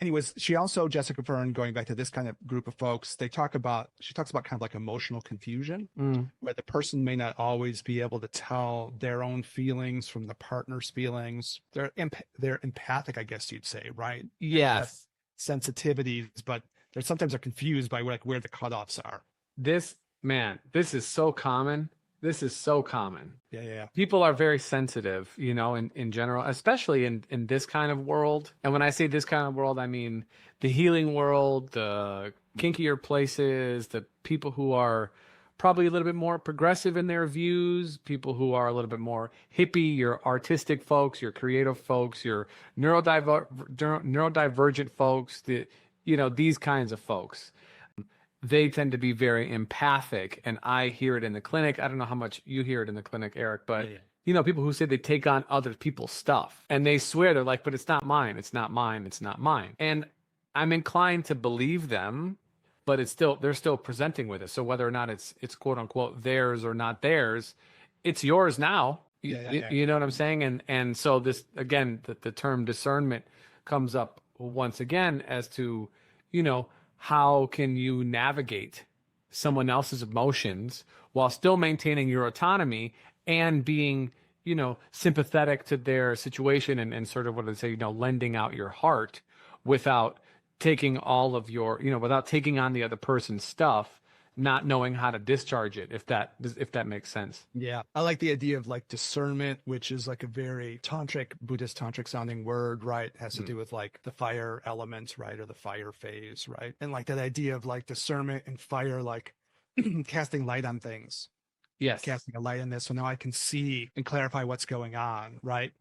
anyways, she also, Jessica Fern, going back to this kind of group of folks, she talks about kind of like emotional confusion, Mm. where the person may not always be able to tell their own feelings from the partner's feelings. They're empathic, I guess you'd say, right? Have Yes. sensitivities, but they're sometimes are confused by where the cutoffs are. This, man, this is so common. This is so common. Yeah, yeah, People are very sensitive, in general, especially in this kind of world. And when I say this kind of world, I mean the healing world, the kinkier places, the people who are probably a little bit more progressive in their views, people who are a little bit more hippie, your artistic folks, your creative folks, your neurodivergent folks, these kinds of folks. They tend to be very empathic, and I hear it in the clinic. I don't know how much you hear it in the clinic, Eric, but yeah, yeah. people who say they take on other people's stuff and they swear, they're like, but it's not mine, it's not mine, it's not mine. And I'm inclined to believe them, but they're still presenting with it. So whether or not it's quote unquote theirs or not theirs, it's yours now. Yeah, yeah, yeah. You know what I'm saying? And so this, again, the term discernment comes up once again as to, how can you navigate someone else's emotions while still maintaining your autonomy and being, sympathetic to their situation, and sort of what I say, lending out your heart without taking all of your, without taking on the other person's stuff, not knowing how to discharge it, if that makes sense. Yeah, I like the idea of like discernment, which is like a very Buddhist tantric sounding word, right? It has to do with like the fire element, right? Or the fire phase, right? And like that idea of like discernment and fire, like casting light on things, Yes. casting a light on this. So now I can see and clarify what's going on, right?